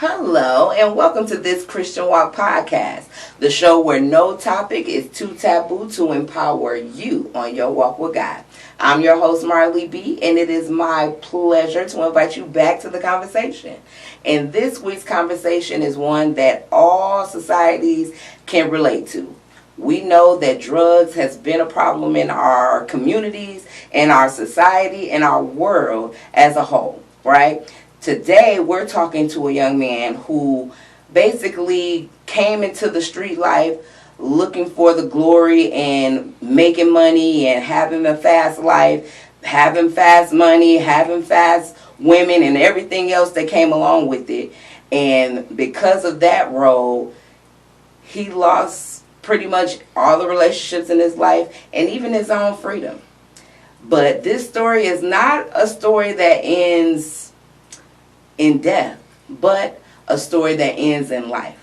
Hello, and welcome to this Christian Walk podcast, the show where no topic is too taboo to empower you on your walk with God. I'm your host, Marley B., and it is my pleasure to invite you back to the conversation. And this week's conversation is one that all societies can relate to. We know that drugs has been a problem in our communities, in our society, in our world as a whole, right? Today, we're talking to a young man who basically came into the street life looking for the glory and making money and having a fast life, having fast money, having fast women, and everything else that came along with it. And because of that road, he lost pretty much all the relationships in his life and even his own freedom. But this story is not a story that ends in death, but a story that ends in life.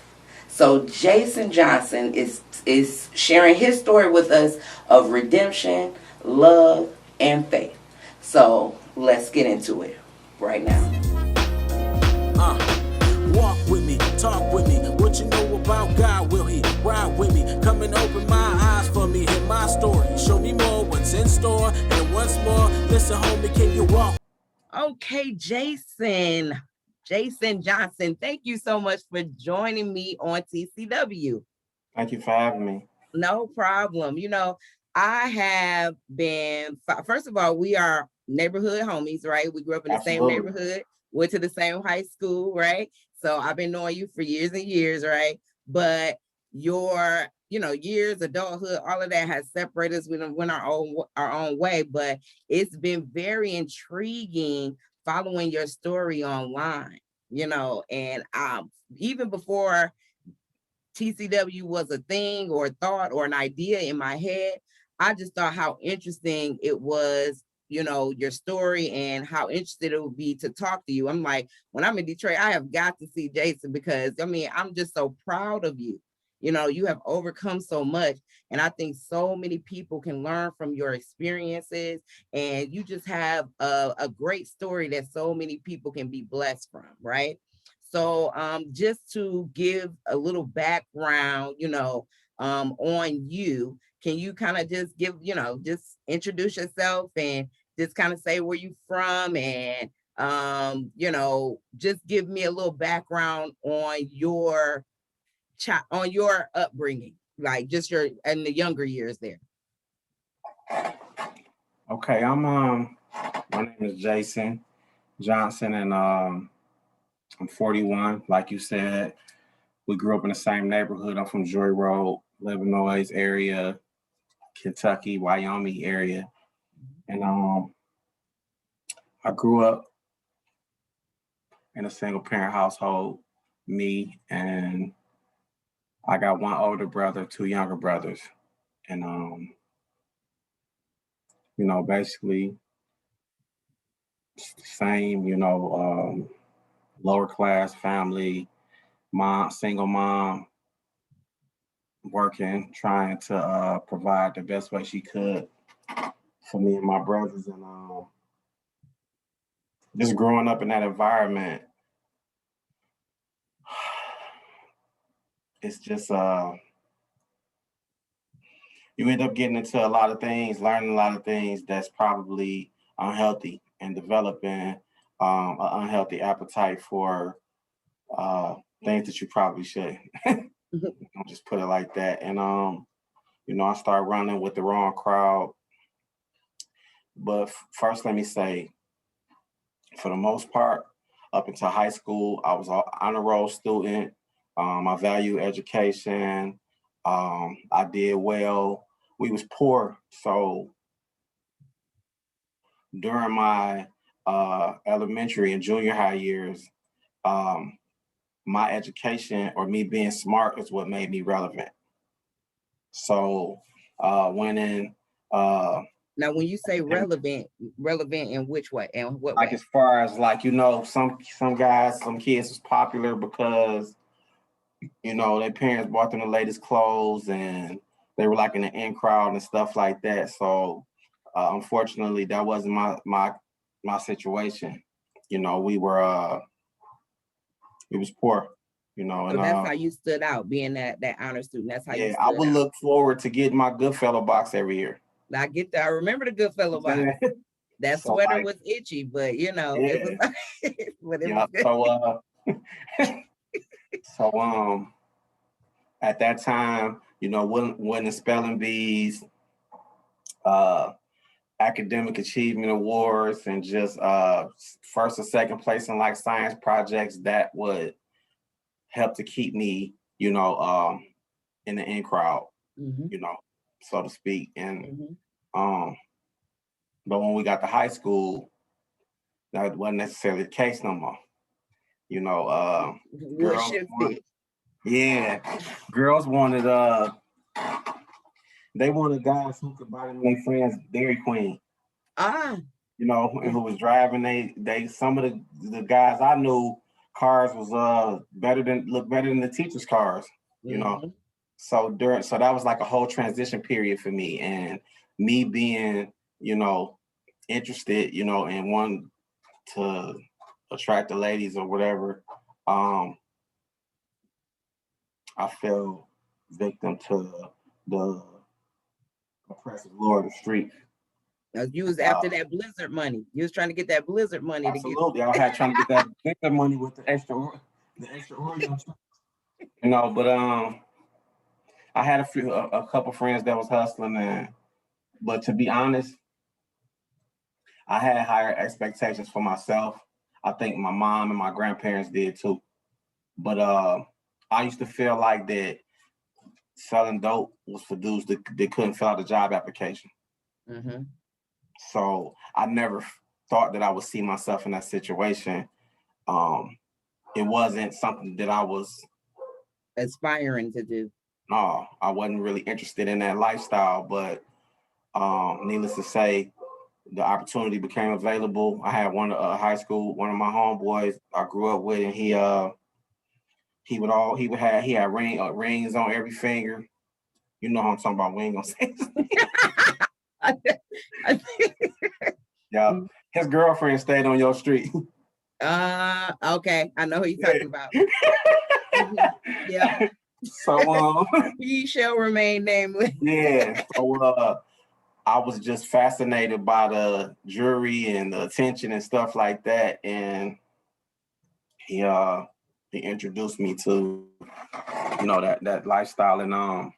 So Jason Johnson is sharing his story with us of redemption, love, and faith. So let's get into it right now. Walk with me, talk with me. What you know about God? Will He ride with me? Come and open my eyes for me. Hear my story. Show me more what's in store. And once more, listen, homie, can you walk? Okay, Jason Johnson, thank you so much for joining me on TCW. Thank you for having me. No problem. I have been, first of all, we are neighborhood homies, right? We grew up in the same Absolutely. neighborhood, went to the same high school, right? So I've been knowing you for years and years, right? But your, years, adulthood, all of that has separated us. We went our own way, but it's been very intriguing following your story online, and even before TCW was a thing or a thought or an idea in my head, I just thought how interesting it was, your story and how interested it would be to talk to you. I'm like, when I'm in Detroit, I have got to see Jason because I'm just so proud of you. You have overcome so much. And I think so many people can learn from your experiences. And you just have a great story that so many people can be blessed from, right? So just to give a little background, on you, can you kind of just give, just introduce yourself and just kind of say where you from and just give me a little background on your on your upbringing, like just your and the younger years there. Okay, my name is Jason Johnson, and I'm 41. Like you said, we grew up in the same neighborhood. I'm from Joy Road, Illinois area, Kentucky, Wyoming area, and I grew up in a single parent household. Me and I got one older brother, two younger brothers, and basically same, lower class family, mom, single mom, working, trying to provide the best way she could for me and my brothers, and just growing up in that environment, it's just you end up getting into a lot of things, learning a lot of things that's probably unhealthy, and developing an unhealthy appetite for uh, things that you probably shouldn't. I'll just put it like that. And I started running with the wrong crowd. But first, let me say, for the most part, up until high school, I was an honor roll student. I value education. I did well. We was poor, so during my elementary and junior high years, um, my education or me being smart is what made me relevant. So went in. Now, when you say relevant in which way and what Like way? as far as like some guys, some kids was popular because their parents bought them the latest clothes and they were like in the in crowd and stuff like that. So unfortunately, that wasn't my situation. We were it was poor, you know, So and that's how you stood out, being that honor student. That's how you yeah, I stood would out. look forward to getting my Goodfellow box every year. I get that. I remember the Goodfellow box. That So sweater like, was itchy, but you know, it was yeah, but it was yeah. good. So at that time, you know, winning spelling bees, uh, academic achievement awards, and just first or second place in like science projects, that would help to keep me, you know, in the in crowd, Mm-hmm. you know, so to speak. And Mm-hmm. um, but when we got to high school, that wasn't necessarily the case no more. You know, What girls wanted, shifted? yeah, girls wanted, they wanted guys who could buy them their friends Dairy Queen, Ah, you know, and who was driving. They some of the guys I knew, cars was looked better than the teachers' cars, you know. mm-hmm. So that was like a whole transition period for me, and me being, you know, interested, you know, and wanting to attract the ladies or whatever. Um, I fell victim to the oppressive lord of the street. You was Uh, after that Blizzard money. You was trying to get that Blizzard money to get. Absolutely, I had trying to get that victim money with the extra Oreo, you know. But I had a couple friends that was hustling, and but to be honest, I had higher expectations for myself. I think my mom and my grandparents did too. But I used to feel like that selling dope was for dudes that couldn't fill out a job application. Mm-hmm. So I never thought that I would see myself in that situation. Um, it wasn't something that I was, Aspiring to do. no, I wasn't really interested in that lifestyle. But needless to say, the opportunity became available. I had one high school, one of my homeboys I grew up with, and he had rings on every finger. You know how I'm talking about. We ain't gonna say his name. Yeah, his girlfriend stayed on your street. Okay. I know who you're talking about. Yeah. So He shall remain nameless. yeah. So I was just fascinated by the jewelry and the attention and stuff like that. And he introduced me to, you know, that lifestyle. And I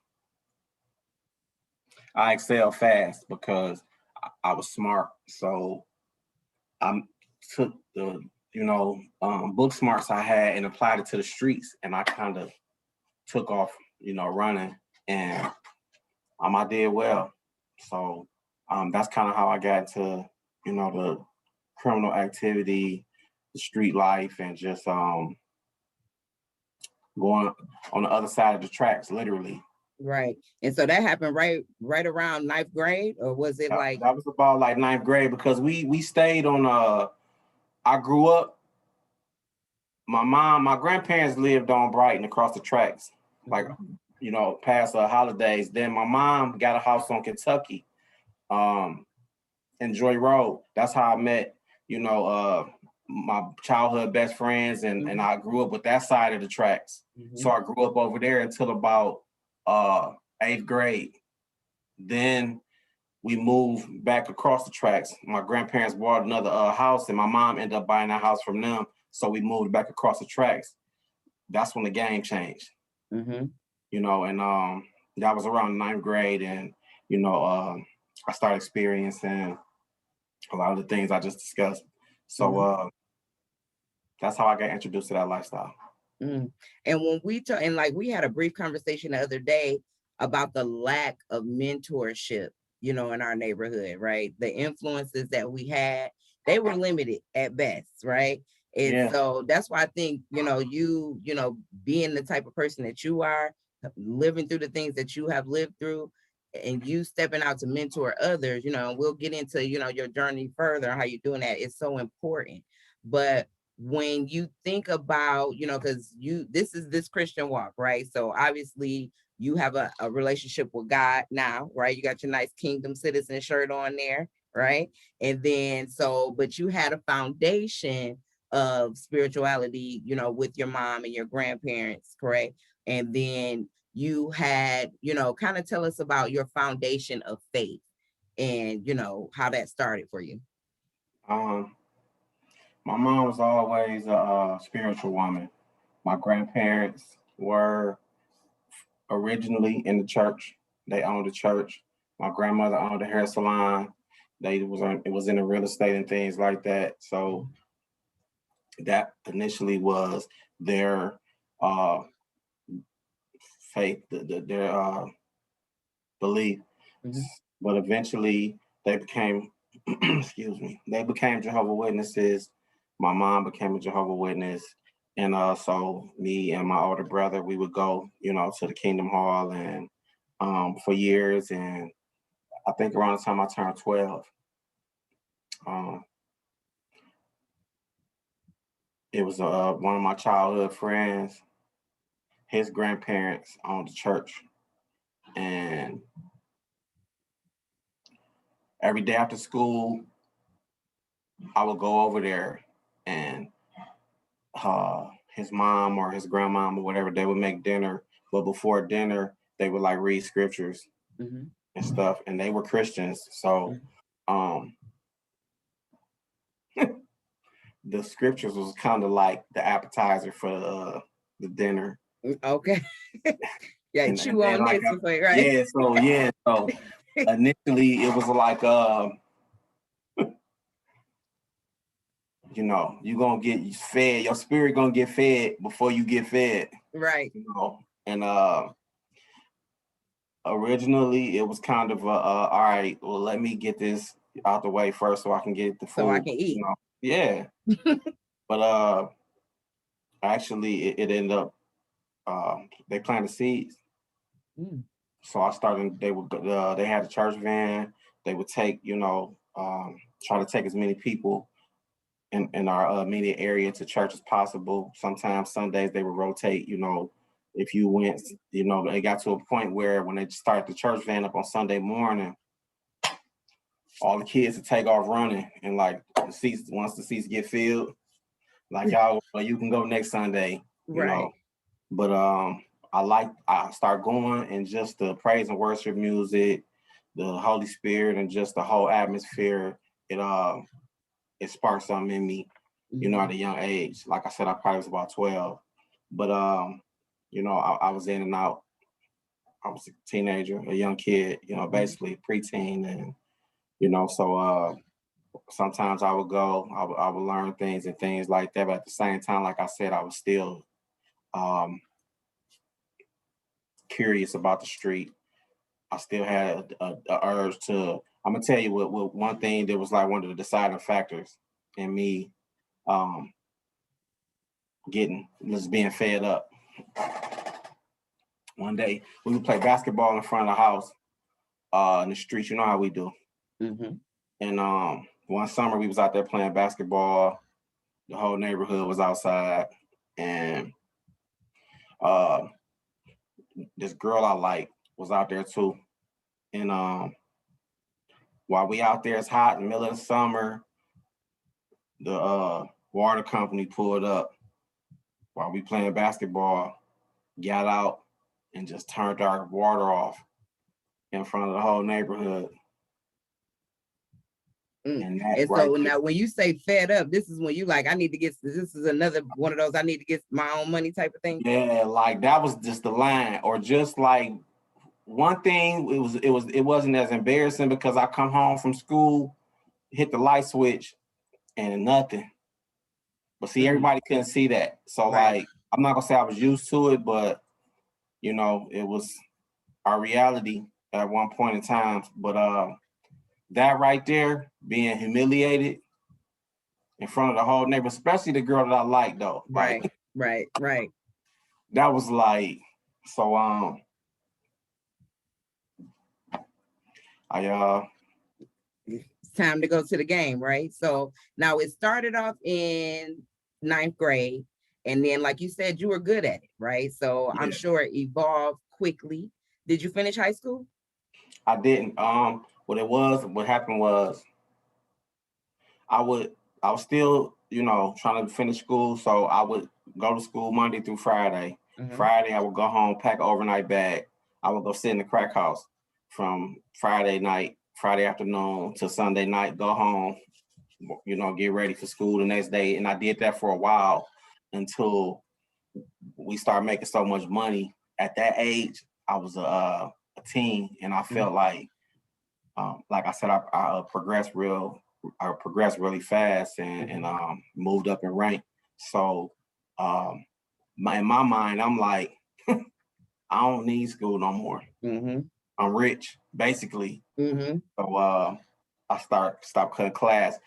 excelled fast because I was smart. So I took the, you know, book smarts I had and applied it to the streets, and I kind of took off, you know, running, and I did well. So that's kind of how I got to, you know, the criminal activity, the street life, and just going on the other side of the tracks, literally. Right. And so that happened right around ninth grade, or was it like That was about like ninth grade, because we stayed on. I grew up. My grandparents lived on Brighton across the tracks, like, you know, past holidays. Then my mom got a house on Kentucky, um, in Joy Road. That's how I met, you know, my childhood best friends, and I grew up with that side of the tracks. So I grew up over there until about eighth grade. Then we moved back across the tracks. My grandparents bought another house, and my mom ended up buying that house from them. So we moved back across the tracks. That's when the game changed, Mm-hmm. you know, and that was around ninth grade, and you know, I started experiencing a lot of the things I just discussed. So that's how I got introduced to that lifestyle. Mm. And when we talk, and like we had a brief conversation the other day about the lack of mentorship, you know, in our neighborhood, right? The influences that we had, they were limited at best, right? And Yeah. so that's why I think, you know, being the type of person that you are, living through the things that you have lived through, and you stepping out to mentor others, you know, and we'll get into, you know, your journey further, how you're doing that. It's so important. But when you think about, you know, because this is this Christian walk, right? So obviously you have a relationship with God now, right? You got your nice kingdom citizen shirt on there, right? And then but you had a foundation of spirituality, you know, with your mom and your grandparents, correct? And then you had, you know, kind of tell us about your foundation of faith and, you know, how that started for you. My mom was always a spiritual woman. My grandparents were originally in the church. They owned a church. My grandmother owned a hair salon. It was in the real estate and things like that. So that initially was their uh, faith, their belief. Mm-hmm. But eventually they became, excuse me, they became Jehovah's Witnesses. My mom became a Jehovah's Witness. And so me and my older brother, we would go, you know, to the Kingdom Hall and for years. And I think around the time I turned 12, um, it was one of my childhood friends, his grandparents owned the church. And every day after school, I would go over there and his mom or his grandmom or whatever, they would make dinner. But before dinner, they would like read scriptures Mm-hmm. and stuff. And they were Christians. So the scriptures was kind of like the appetizer for the dinner. Okay. Yeah, and chew on like, this, right? So initially it was like you know, you're gonna get fed, your spirit gonna get fed before you get fed. Right. You know, and originally it was kind of all right, well, let me get this out the way first so I can get the food. So I can eat. You know? Yeah. But actually it ended up they planted seeds. So I started, they had a church van. They would take, you know, try to take as many people in our immediate area to church as possible. Sometimes Sundays they would rotate, you know, if you went, you know, it got to a point where when they started the church van up on Sunday morning, all the kids would take off running, and like the seats, once the seats get filled, like y'all, well, you can go next Sunday, you know. But I start going, and just the praise and worship music, the Holy Spirit, and just the whole atmosphere, it sparked something in me, you know, at a young age. Like I said, I probably was about 12. But you know, I was in and out. I was a teenager, a young kid, you know, basically preteen, and you know, so sometimes I would go, I would learn things and things like that. But at the same time, like I said, I was still curious about the street. I still had a urge to. I'm gonna tell you what one thing that was like one of the deciding factors in me being fed up. One day we would play basketball in front of the house in the streets. You know how we do. Mm-hmm. And one summer we was out there playing basketball. The whole neighborhood was outside, and this girl I like was out there too. And while we out there, it's hot in the middle of the summer. The water company pulled up while we playing basketball, got out, and just turned our water off in front of the whole neighborhood. And so now when you say fed up, this is when you like, I need to get, this is another one of those, I need to get my own money type of thing. Yeah, like that was just the line. Or just like one thing, it wasn't as embarrassing because I come home from school, hit the light switch, and nothing. But see, everybody couldn't see that. So like, I'm not gonna say I was used to it, but you know, it was our reality at one point in time. But that right there, being humiliated in front of the whole neighborhood, especially the girl that I like though. Right. That was like, so it's time to go to the game, right? So now it started off in 9th grade, and then like you said, you were good at it, right? So I'm sure it evolved quickly. Did you finish high school? I didn't. What happened was I was still trying to finish school. So I would go to school Monday through Friday. Mhm. Friday, I would go home, pack an overnight bag. I would go sit in the crack house from Friday afternoon to Sunday night, go home, get ready for school the next day. And I did that for a while until we started making so much money. At that age, I was a teen, and I felt like I said, I progressed really fast and moved up in rank. So in my mind, I'm like, I don't need school no more. Mm-hmm. I'm rich, basically. Mm-hmm. So I stopped cutting class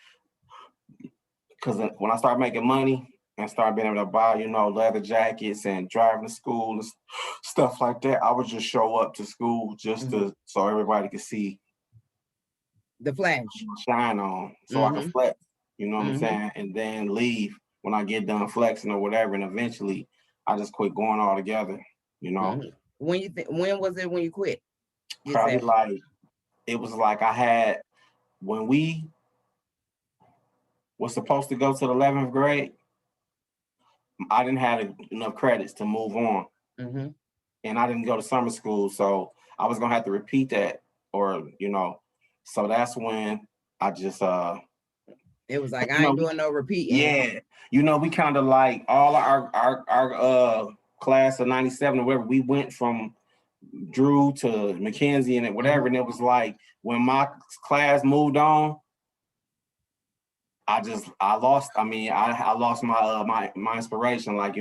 because when I started making money and started being able to buy, leather jackets and driving to school and stuff like that, I would just show up to school just to so everybody could see the flash shine on, so I could flex. You know what I'm saying, and then leave when I get done flexing or whatever, and eventually I just quit going altogether. When was it when you quit? Probably like it was like I had when we was supposed to go to the 11th grade. I didn't have enough credits to move on, and I didn't go to summer school, so I was gonna have to repeat that, or so that's when I just it was like I ain't doing no repeating. Yeah, we kind of like all our class of '97 or whatever. We went from Drew to Mackenzie and whatever, and it was like when my class moved on, I lost. I mean, I lost my inspiration. Like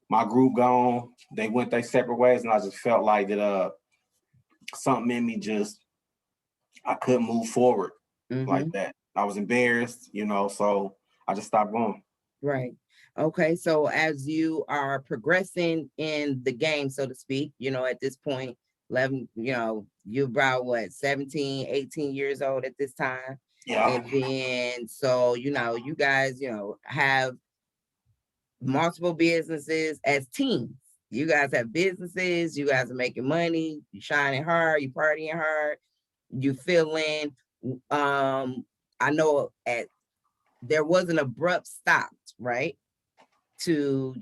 my group gone, they went their separate ways, and I just felt like that something in me I couldn't move forward like that. I was embarrassed, so I just stopped going. Right. Okay. So as you are progressing in the game, so to speak, at this point, 11, you're about what, 17, 18 years old at this time. Yeah. And then, so, you guys, have multiple businesses as teams. You guys have businesses, you guys are making money, you shining hard, you partying hard, you feeling, I know there was an abrupt stop, right? To,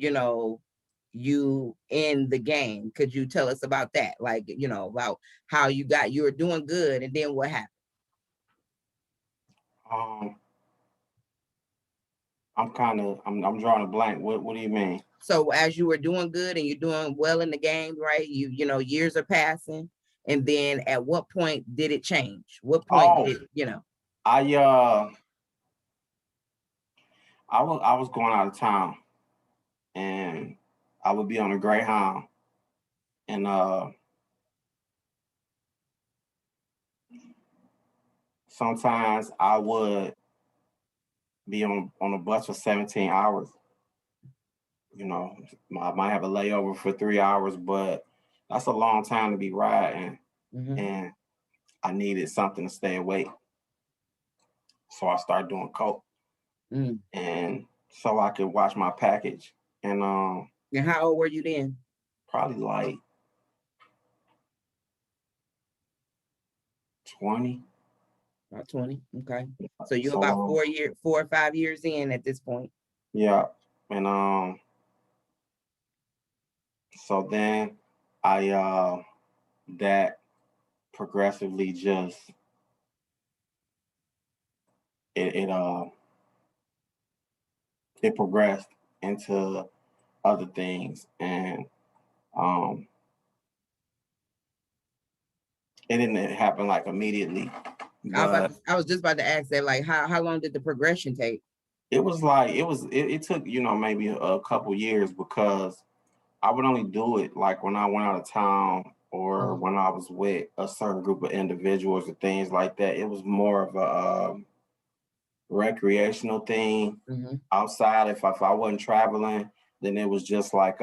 you in the game. Could you tell us about that? Like, about how you were doing good and then what happened? I'm drawing a blank. What do you mean? So as you were doing good and you're doing well in the game, right? Years are passing. And then at what point did it change? What point did, I was going out of town, and I would be on a Greyhound, and sometimes I would be on a bus for 17 hours. I might have a layover for 3 hours, but that's a long time to be riding, and I needed something to stay awake. So I started doing coke, and so I could watch my package. And how old were you then? Probably like 20. About 20. Okay. So you're about 4 or 5 years in at this point. Yeah. And so then I that progressively just it progressed into other things, and it didn't happen like immediately. I was just about to ask that, like, how long did the progression take? It was like it took maybe a couple years, because I would only do it like when I went out of town or when I was with a certain group of individuals or things like that. It was more of a recreational thing. Outside. If I wasn't traveling, then it was just like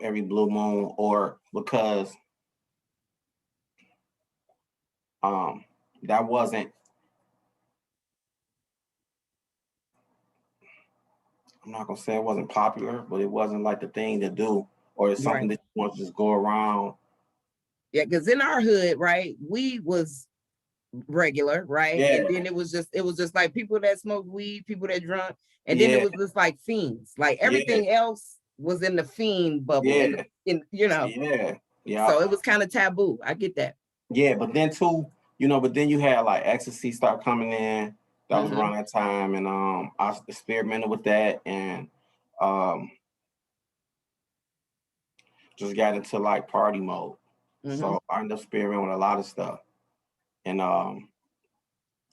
every blue moon, or because that wasn't, I'm not gonna say it wasn't popular, but it wasn't like the thing to do, or it's something that you want to just go around. Yeah, because in our hood, right, we was regular, right? Yeah. And then it was just like people that smoked weed, people that drunk, and then it Yeah. was just like fiends. Like Yeah. everything else was in the fiend bubble, Yeah. in Yeah. Yeah. so it was kind of taboo. I get that. Yeah. But then too, but then you had like ecstasy start coming in. That was around that time, and I experimented with that, and um just got into like party mode. So I ended up experimenting with a lot of stuff, and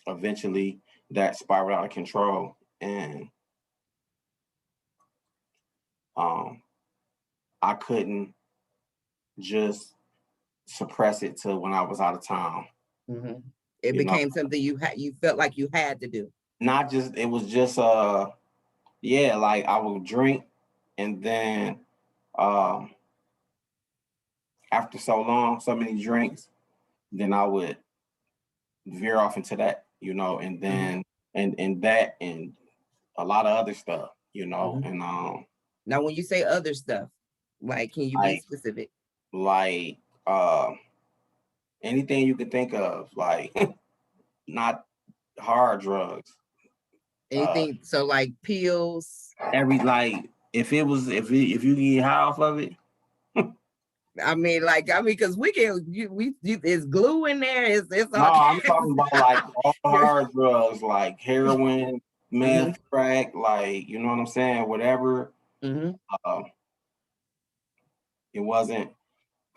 eventually that spiraled out of control, and um I couldn't just suppress it till when I was out of town. It You know, became something you felt like you had to do. not just it was just yeah, like I would drink, and then um after so long, so many drinks, then I would veer off into that, and then and that and a lot of other stuff, and Now, when you say other stuff, like, can you be like specific? like anything you can think of, like not hard drugs. Anything? So, like pills. Every like if you get high off of it. Because we can, it's glue in there. It's No, all. I'm talking about like all hard drugs, like heroin, meth, crack, like you know what I'm saying. Whatever. Uh, it wasn't.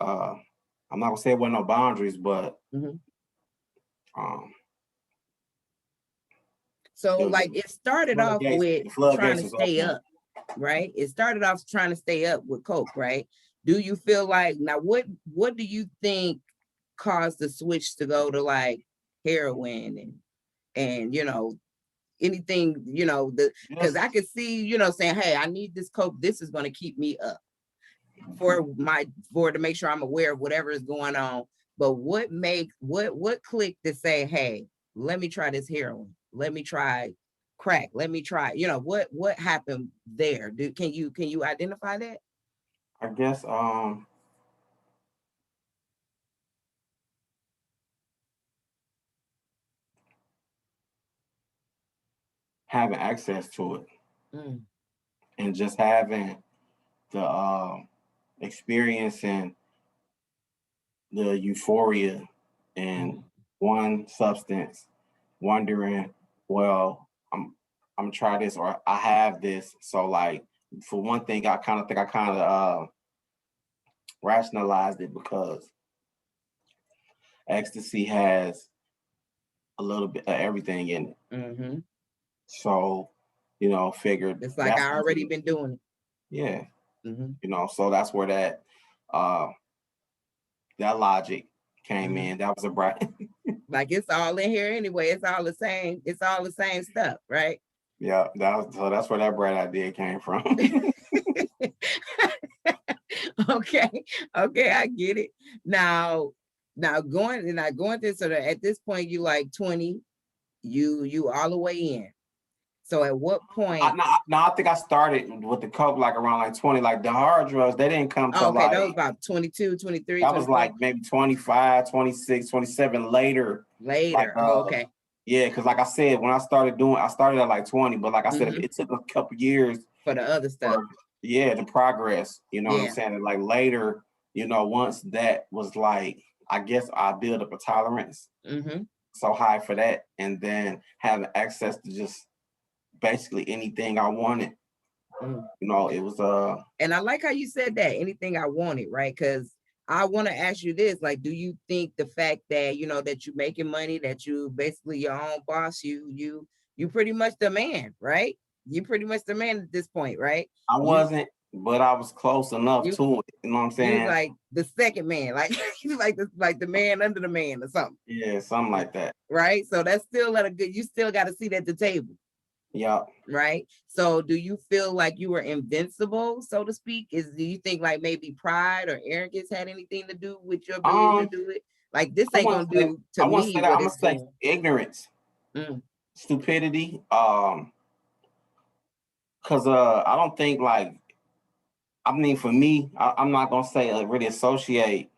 I'm not gonna say it wasn't no boundaries, but um, So, like, it started off with the trying floodgates to was stay open. up, right? It started off trying to stay up with coke, right? Do you feel like now what do you think caused the switch to go to like heroin and anything, because I could see, saying, hey, I need this coke. This is going to keep me up to make sure I'm aware of whatever is going on. But what clicked to say, hey, let me try this heroin. Let me try crack. Let me try, what happened there? Can you identify that? I guess having access to it and just having the experiencing the euphoria and one substance, wondering, well, I'm gonna try this, or I have this. So like for one thing, I kind of rationalized it because ecstasy has a little bit of everything in it. So, figured It's like I already been doing it. Yeah. So that's where that logic came in. That was a bright. Like it's all in here anyway. It's all the same. It's all the same stuff, right? Yeah, that's where that bright idea came from. Okay, I get it. Now going through, so that at this point you like 20, you all the way in. So at what point? I think I started with the coke like around like 20. Like the hard drugs, they didn't come till okay, that was about 22, 23. That was like maybe 25, 26, 27 later. Later. Like, Okay. Yeah, because like I said, when I started at like 20, but like I said, it took a couple years for the other stuff. The progress, what I'm saying? And like later, once that was like, I guess I build up a tolerance so high for that, and then having access to just basically anything I wanted. It was and I like how you said that, anything I wanted, right? Because I want to ask you this, like, do you think the fact that that you're making money, that you basically your own boss, you pretty much the man, right? You pretty much the man at this point, right? I wasn't, but I was close enough to it. You know what I'm saying? You like the second man, like you like the man under the man or something. Yeah, something like that. Right. So that's still at a good. You still got to seat at the table. Yeah. Right. So do you feel like you were invincible, so to speak? Do you think like maybe pride or arrogance had anything to do with your ability to do it? Like this ain't gonna do to me what it's doing. Ignorance, stupidity. Because I don't think like, I mean, for me, I'm not gonna say really associate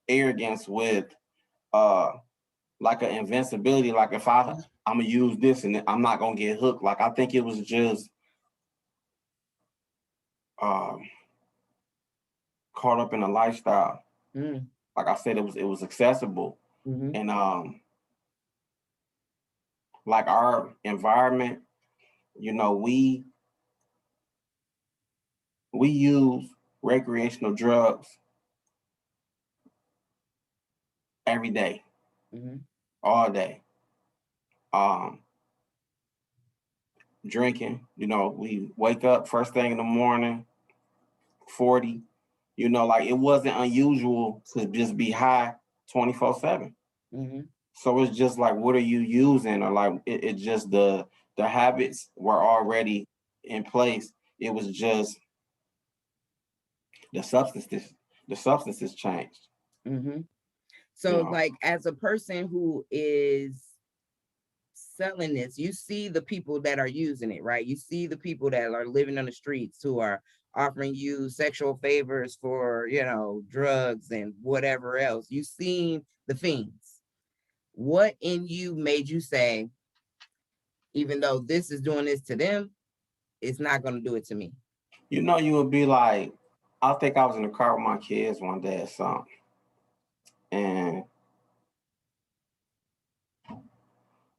arrogance with like an invincibility. Like if I'm gonna use this and I'm not gonna get hooked. Like I think it was just caught up in a lifestyle. Like I said, it was accessible, and like our environment, you know, we use recreational drugs every day, all day. Drinking, you know, we wake up first thing in the morning, 40, you know, like it wasn't unusual to just be high 24/7. So it's just like, what are you using? Or like it just the habits were already in place. It was just the substances changed. So like as a person who is selling this, you see the people that are using it, right? You see the people that are living on the streets who are offering you sexual favors for, you know, drugs and whatever else. You seen the fiends. What in you made you say, even though this is doing this to them, it's not going to do it to me? You know, you would be like, I think I was in the car with my kids one day or something, and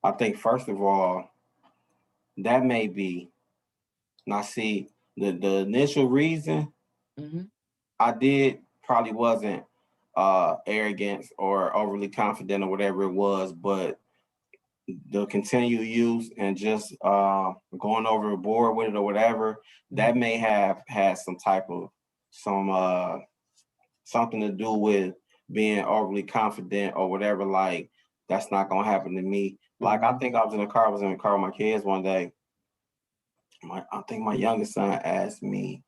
I think first of all, that may be, now see, the initial reason I did probably wasn't arrogance or overly confident or whatever it was, but the continued use and just going overboard with it or whatever, that may have had some type of something to do with being overly confident or whatever. Like that's not gonna happen to me. Like I think I was in the car with my kids one day. I think my youngest son asked me.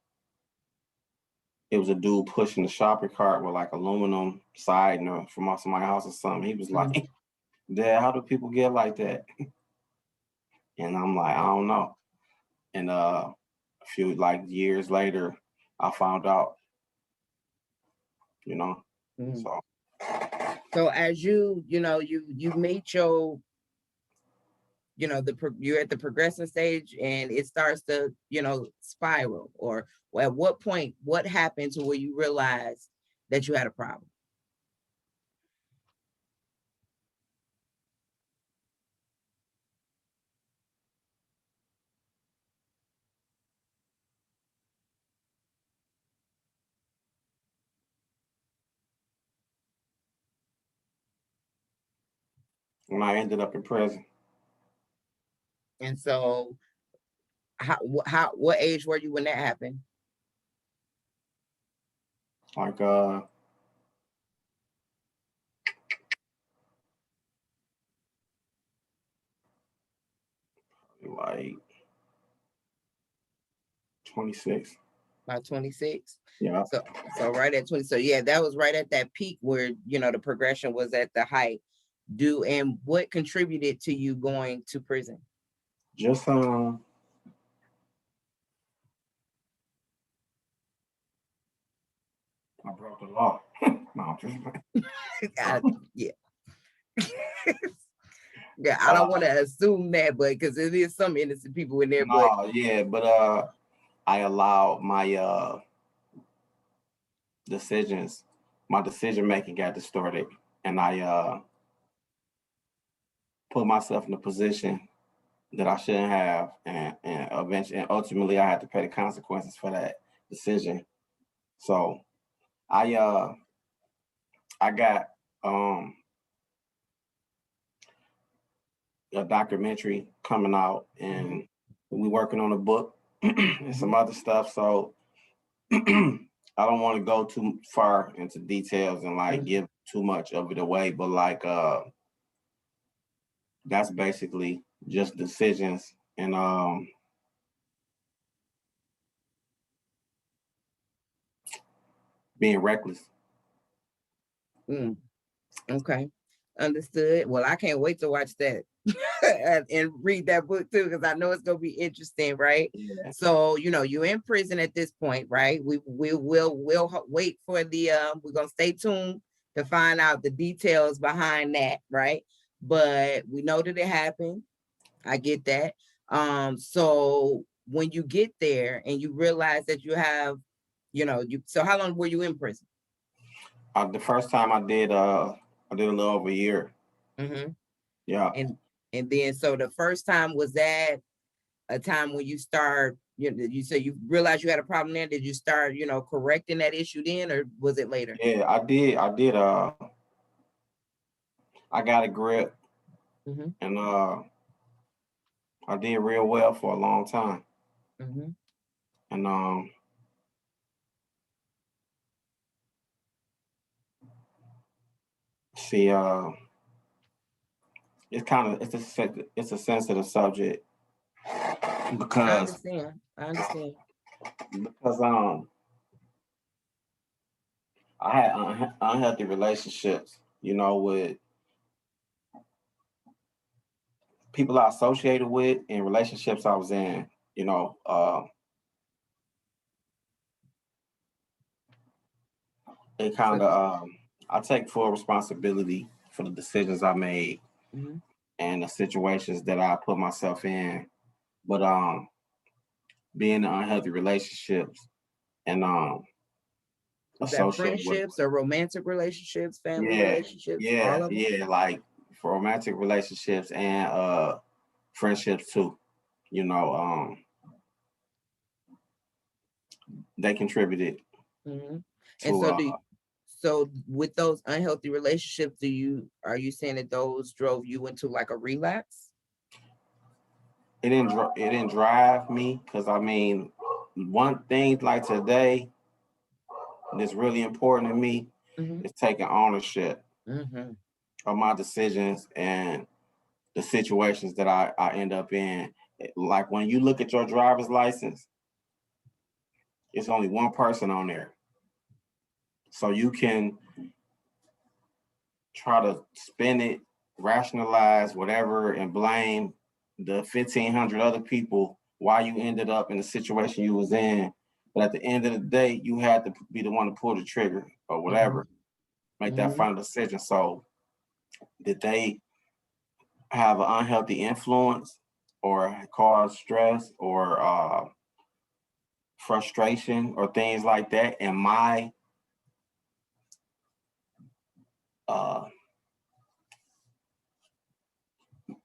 It was a dude pushing the shopping cart with like aluminum siding or from somebody's house or something. He was like, Dad, how do people get like that? And I'm like, I don't know. And a few like years later, I found out, you know. So as you know, you meet your, you know, you're at the progressing stage and it starts to, you know, spiral, or at what point, what happened to where you realize that you had a problem? When I ended up in prison. And so what age were you when that happened? Like like 26. About 26. Yeah. So right at 20. So yeah, that was right at that peak where, you know, the progression was at the height. And what contributed to you going to prison? Just I broke the law. No, I'm just yeah. Yeah, I don't want to assume that, but because there is some innocent people in there. But yeah, but I allowed my decisions, my decision making got distorted, and I put myself in a position that I shouldn't have, and eventually, and ultimately, I had to pay the consequences for that decision. So I got a documentary coming out, and we working on a book and some other stuff. So I don't want to go too far into details and like give too much of it away, but like that's basically just decisions and being reckless. Okay, understood. Well, I can't wait to watch that and read that book too, because I know it's gonna be interesting, right? Yeah. So you know, you're in prison at this point, right? We'll wait for the we're gonna stay tuned to find out the details behind that, right? but we know that it happened. I get that. So when you get there and you realize that you have, so how long were you in prison? The first time I did a little over a year. Mm-hmm. Yeah. And then so the first time, was that a time when you start, you say you realized you had a problem there? Did you start, correcting that issue then, or was it later? Yeah, I did. I got a grip, Mm-hmm. and I did real well for a long time. Mm-hmm. And see, it's a sensitive subject I because understand. I understand. because I had unhealthy relationships, with people I associated with and relationships I was in. You know, it So, kind of I take full responsibility for the decisions I made mm-hmm. and the situations that I put myself in. But being in unhealthy relationships and Was that associated with, friendships or romantic relationships, family yeah, relationships, all yeah, of them? yeah, like for romantic relationships and friendships too. You know, they contributed Mm-hmm. And to so with those unhealthy relationships, are you saying that those drove you into like a relapse? it didn't drive me because I mean one thing like today that's really important to me Mm-hmm. is taking ownership Mm-hmm. of my decisions and the situations that I end up in. Like when you look at your driver's license, it's only one person on there. So you can try to spin it, rationalize whatever, and blame the 1,500 other people why you ended up in the situation you was in. But at the end of the day, you had to be the one to pull the trigger or Mm-hmm. whatever, make that Mm-hmm. final decision. So did they have an unhealthy influence or cause stress or frustration or things like that? And uh,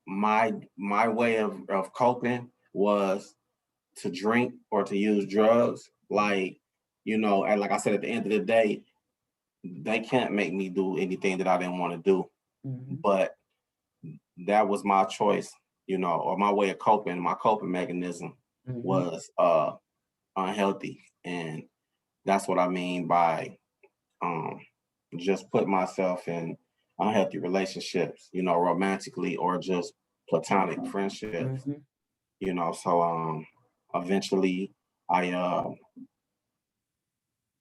my way of coping was to drink or to use drugs. Like, and like I said, at the end of the day, they can't make me do anything that I didn't want to do. Mm-hmm. But that was my choice, or my way of coping. My coping mechanism Mm-hmm. was unhealthy. And that's what I mean by um, just put myself in unhealthy relationships, romantically or just platonic friendships, Mm-hmm. So eventually I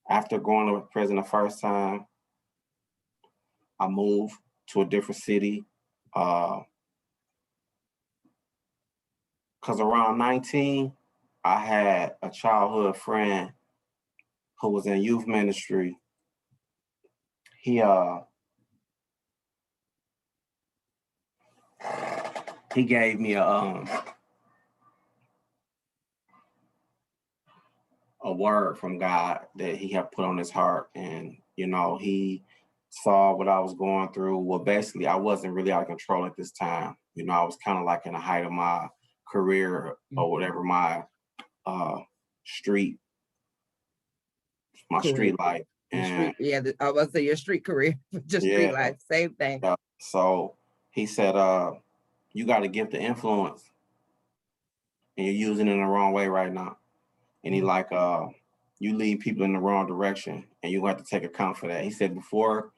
after going to prison the first time, I moved to a different city. Cause around 19, I had a childhood friend who was in youth ministry. He he gave me a word from God that he had put on his heart. And, he saw what I was going through. Well, basically, I wasn't really out of control at this time. I was kind of like in the height of my career or whatever, my uh, street, my Career. street life. Your And street, yeah, I was say your street career, just street yeah, life, same thing. yeah. So he said, you got to give the influence and you're using it in the wrong way right now. And he Mm-hmm. like, you lead people in the wrong direction, and you have to take account for that. He said before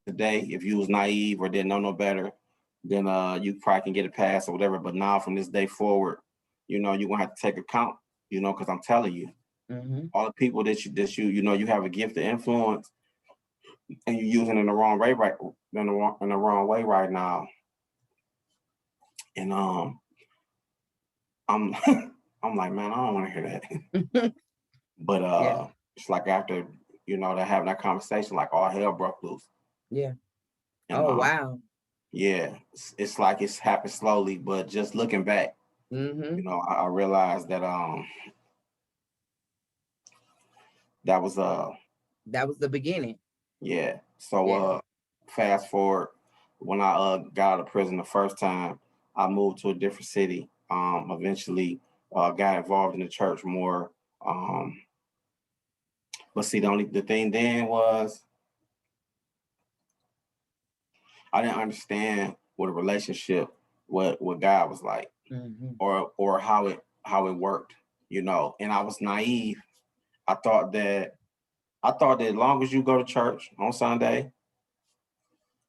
today, if you was naive or didn't know no better, then you probably can get a pass or whatever. But now from this day forward, you're gonna have to take account, because I'm telling you, Mm-hmm. all the people you have a gift of influence, and you're using it in the wrong way in the wrong way right now. And I'm I'm like, man, I don't want to hear that. But Yeah, it's like after they're having that conversation, like all hell broke loose. yeah. And Oh wow. Yeah, it's like it's happened slowly, but just looking back, Mm-hmm. I realized that that was That was the beginning. yeah. So Yeah. fast forward, when I got out of prison the first time, I moved to a different city. Eventually got involved in the church more. Um, but see, the thing then was I didn't understand what a relationship what God was like, Mm-hmm. or how it worked, And I was naive. I thought that as long as you go to church on Sunday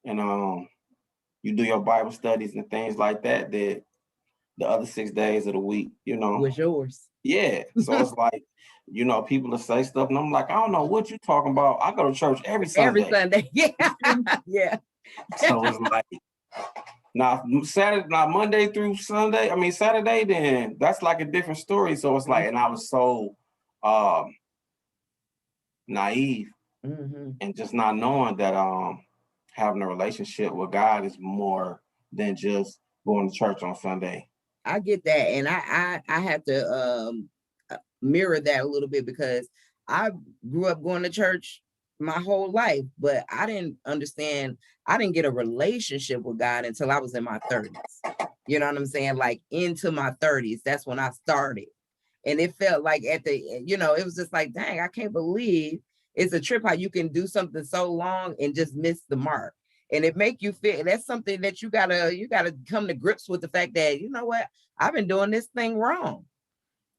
and you do your Bible studies and things like that, that the other 6 days of the week, Was yours. yeah. So it's like, people will say stuff, and I'm like, I don't know what you talking about. I go to church every Every Sunday. Sunday. Yeah. Yeah. So it's like now Saturday, now Monday through Sunday. I mean Saturday, then that's like a different story. So it's like, and I was so um naive Mm-hmm. and just not knowing that having a relationship with God is more than just going to church on Sunday. I get that, and I have to mirror that a little bit because I grew up going to church my whole life, but I didn't understand. I didn't get a relationship with God until I was in my 30s. You know what I'm saying? Like into my 30s, that's when I started, and it felt like it was just like, dang, I can't believe it's a trip how you can do something so long and just miss the mark. And it make you feel that's something that you gotta come to grips with the fact that, you know what, I've been doing this thing wrong.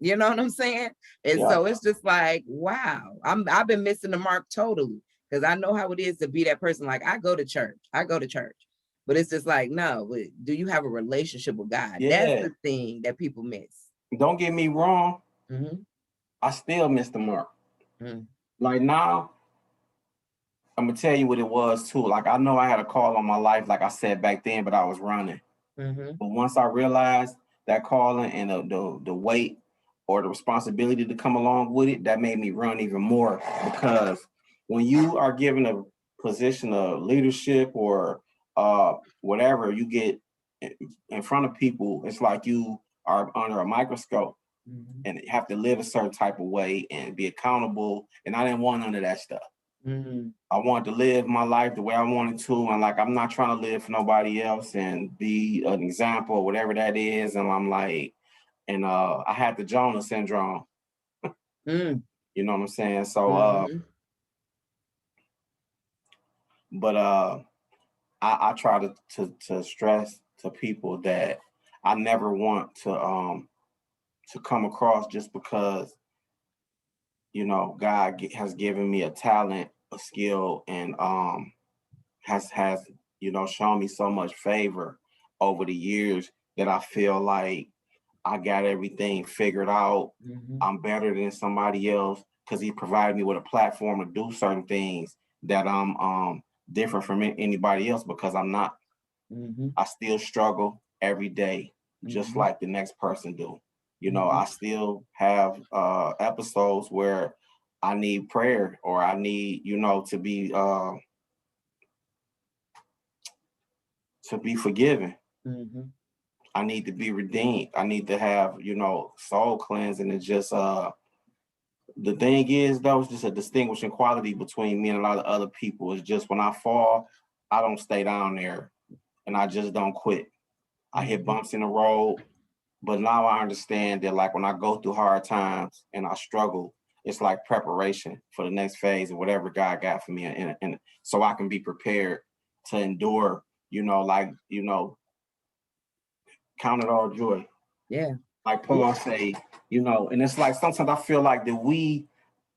You know what I'm saying? And Yeah, so it's just like, wow, I've been missing the mark totally. Because I know how it is to be that person. Like, I go to church. But it's just like, no, do you have a relationship with God? That's yeah. the thing that people miss. Don't get me wrong. Mm-hmm. I still missed the mark. Mm-hmm. Like now, I'm gonna tell you what it was too. Like I know I had a call on my life, like I said back then, but I was running. Mm-hmm. But once I realized that calling and the weight or the responsibility to come along with it, that made me run even more. Because when you are given a position of leadership or whatever, you get in front of people, it's like you are under a microscope Mm-hmm. and have to live a certain type of way and be accountable. And I didn't want none of that stuff. Mm-hmm. I wanted to live my life the way I wanted to, and like I'm not trying to live for nobody else and be an example or whatever that is. And I'm like, and I had the Jonah syndrome. Mm-hmm. You know what I'm saying? So, Mm-hmm. but I try to stress to people that I never want to come across just because God has given me a talent, a skill, and has shown me so much favor over the years that I feel like I got everything figured out. Mm-hmm. I'm better than somebody else because he provided me with a platform to do certain things that I'm different from anybody else because I'm not. Mm-hmm. I still struggle every day just Mm-hmm. like the next person do. Mm-hmm. I still have episodes where I need prayer or I need, to be forgiven. Mm-hmm. I need to be redeemed. I need to have, soul cleansing and just the thing is though, it's just a distinguishing quality between me and a lot of other people. It's just when I fall, I don't stay down there and I just don't quit. I hit bumps in the road, but now I understand that like when I go through hard times and I struggle, it's like preparation for the next phase of whatever God got for me, and so I can be prepared to endure. Count it all joy. Yeah. Like Paul say, and it's like sometimes I feel like that we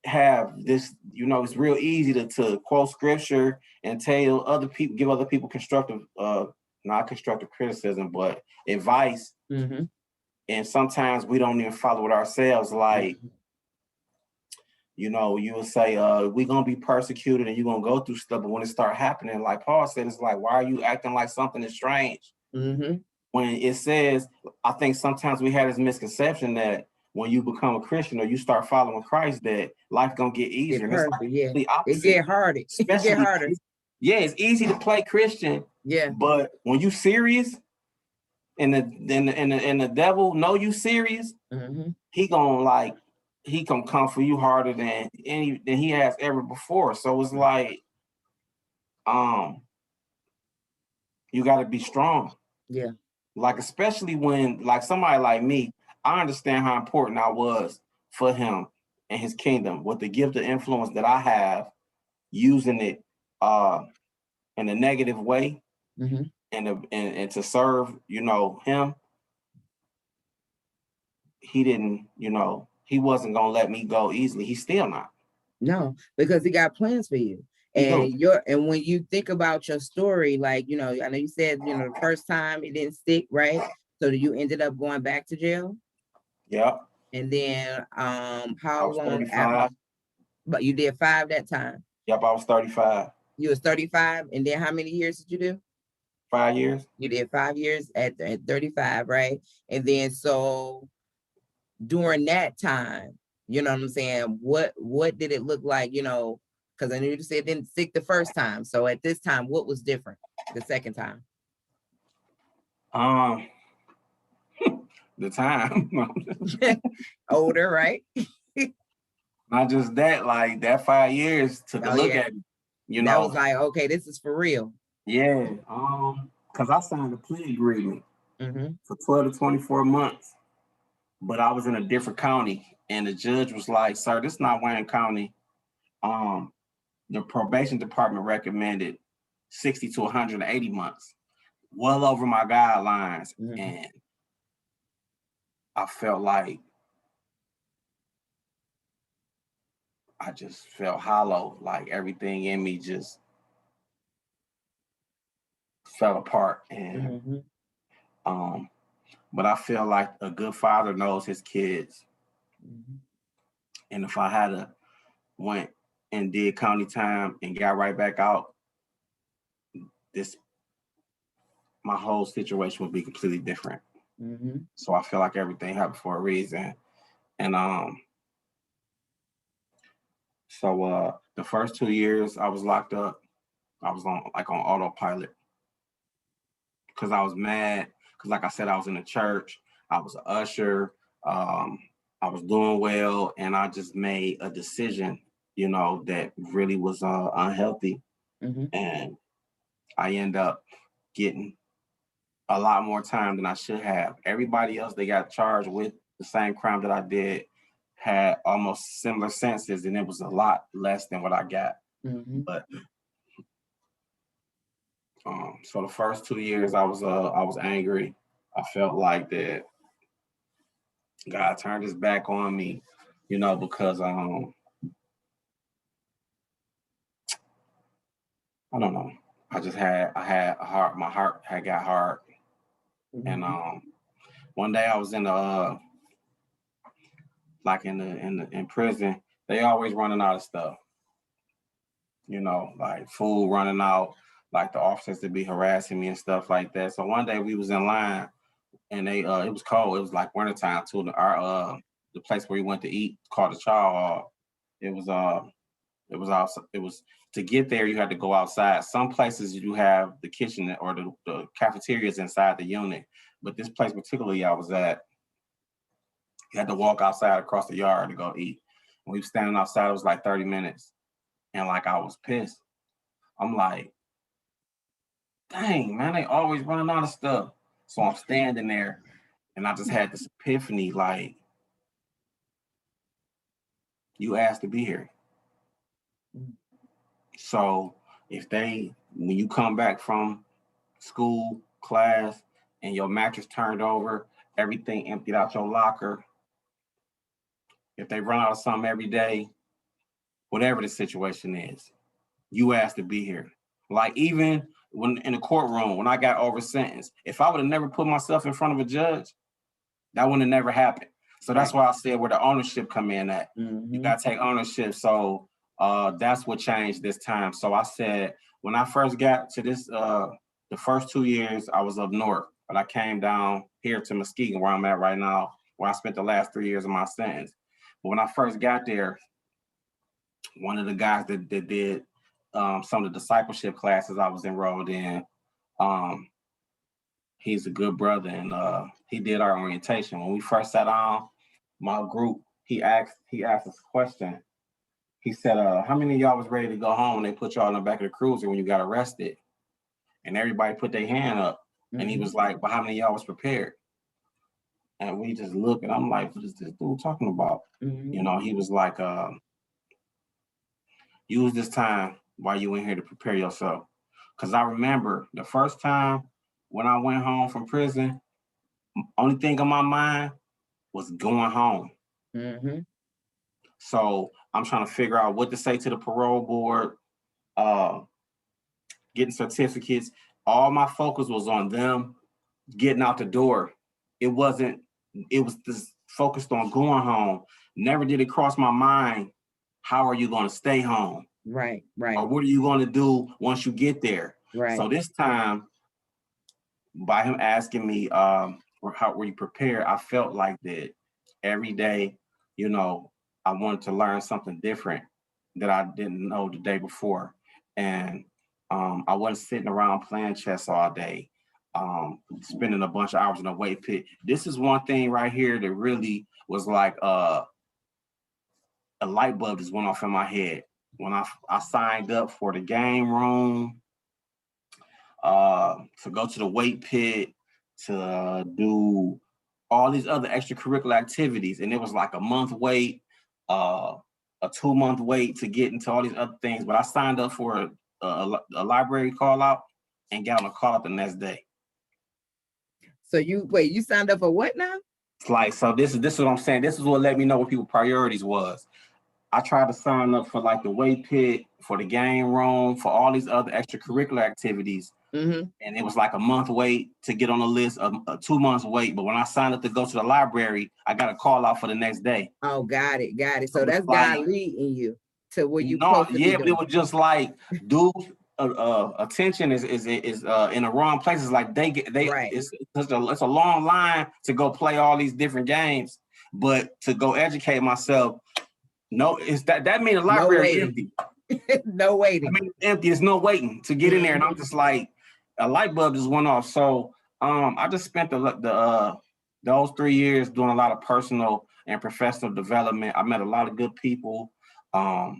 have this, it's real easy to quote scripture and tell other people, give other people constructive, not constructive criticism, but advice. Mm-hmm. And sometimes we don't even follow it ourselves. Like, you will say, we're going to be persecuted and you're going to go through stuff. But when it start happening, like Paul said, it's like, why are you acting like something is strange? Mm-hmm. When it says, I think sometimes we have this misconception that when you become a Christian or you start following Christ, that life gonna get easier. It And it's hurt, like yeah. the It opposite. get harder. It get Especially harder. Yeah, it's easy to play Christian. Yeah. But when you serious and the devil know you serious, he gonna come for you harder than he has ever before. So it's like you gotta be strong. Yeah. Like, especially when, like, somebody like me, I understand how important I was for him and his kingdom with the gift of influence that I have, using it in a negative way and to serve, him. He didn't, he wasn't gonna let me go easily. He's still not. No, because he got plans for you. And when you think about your story, like, I know you said, the first time it didn't stick, right? So you ended up going back to jail? Yeah. And then how long 35. after? But you did 5 that time. Yep, I was 35. You was 35, and then how many years did you do? 5 years. You did 5 years at 35, right? And then so during that time, you know what I'm saying? What did it look like, because I knew you said it didn't stick the first time. So at this time, what was different the second time? The time. Older, right? Not just that, like that 5 years took a look at it. That was like, okay, this is for real. Yeah. Because I signed a plea agreement for 12 to 24 months. But I was in a different county, and the judge was like, "Sir, this is not Wayne County. The probation department recommended 60 to 180 months, well over my guidelines." And I felt like I just felt hollow, like everything in me just fell apart. And but I feel like a good father knows his kids. And if I had went and did county time and got right back out, my whole situation would be completely different. So I feel like everything happened for a reason. And so the first 2 years I was locked up, I was on autopilot because I was mad. Because like I said, I was in the church, I was an usher, I was doing well, and I just made a decision, that really was unhealthy. And I end up getting a lot more time than I should have. Everybody else they got charged with the same crime that I did had almost similar sentences, and it was a lot less than what I got. But so the first 2 years I was angry. I felt like that God turned his back on me, because I don't know. I had a heart. My heart had got hard. And one day I was in prison. They always running out of stuff. Like food running out, like the officers to be harassing me and stuff like that. So one day we was in line, and they it was cold. It was like wintertime too. The place where we went to eat called the Chow Hall. It was to get there you had to go outside. Some places you have the kitchen or the cafeterias inside the unit, but this place particularly I was at, you had to walk outside across the yard to go eat. And we were standing outside. It was like 30 minutes, and like I was pissed. I'm like, dang man, they always running out of stuff. So I'm standing there, and I just had this epiphany, like, you asked to be here. So when you come back from school, class, and your mattress turned over, everything emptied out your locker, if they run out of something every day, whatever the situation is, you asked to be here. Like even when in the courtroom, when I got over sentenced, if I would have never put myself in front of a judge, that would have never happened. So that's why I said where the ownership come in at. You got to take ownership. So that's what changed this time. So I said, when I first got to this, the first 2 years, I was up north, but I came down here to Muskegon, where I'm at right now, where I spent the last 3 years of my sentence. But when I first got there, one of the guys that did some of the discipleship classes I was enrolled in. Um, he's a good brother, and he did our orientation. When we first sat on my group, he asked us a question. He said, how many of y'all was ready to go home when they put y'all in the back of the cruiser when you got arrested? And everybody put their hand up. Mm-hmm. And he was like, but how many of y'all was prepared? And we just looked, and I'm like, what is this dude talking about? Mm-hmm. You know, he was like, use this time while you in here to prepare yourself. Because I remember the first time when I went home from prison, only thing on my mind was going home. Mm-hmm. So I'm trying to figure out what to say to the parole board, getting certificates. All my focus was on them getting out the door. It was just focused on going home. Never did it cross my mind, how are you going to stay home? Right. Or what are you going to do once you get there? Right. So this time, by him asking me, how were you prepared? I felt like that every day, you know, I wanted to learn something different that I didn't know the day before. And I wasn't sitting around playing chess all day, spending a bunch of hours in a weight pit. This is one thing right here that really was like a light bulb just went off in my head. When I signed up for the game room, to go to the weight pit, to do all these other extracurricular activities. And it was like a month wait, a 2-month wait to get into all these other things. But I signed up for a library call out and got on a call out the next day. So you signed up for what now? It's like, so this is what I'm saying. This is what let me know what people's priorities was. I tried to sign up for like the weight pit, for the game room, for all these other extracurricular activities. Mm-hmm. And it was like a month wait to get on the list, a 2 months wait. But when I signed up to go to the library, I got a call out for the next day. Oh, got it. So that's like, God leading you to where you supposed to be doing. But it was just like, dude, attention is in the wrong places. Like they right. It's a long line to go play all these different games, but to go educate myself. No, it's that means the library empty. No waiting. I mean, empty. There's no waiting to get in there, and I'm just like, a light bulb just went off. So, I just spent those 3 years doing a lot of personal and professional development. I met a lot of good people, that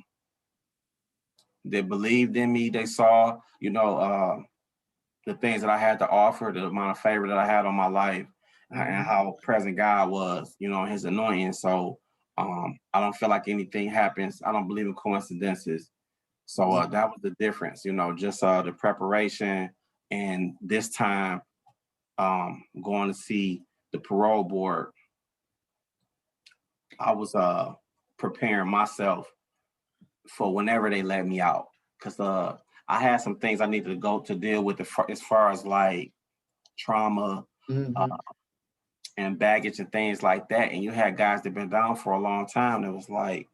believed in me. They saw, you know, the things that I had to offer, the amount of favor that I had on my life, and how present God was, you know, His anointing. So. I don't feel like anything happens. I don't believe in coincidences. So that was the difference, you know, just the preparation. And this time, going to see the parole board, I was preparing myself for whenever they let me out. Because I had some things I needed to go to deal with as far as like trauma, and baggage and things like that. And you had guys that been down for a long time. It was like,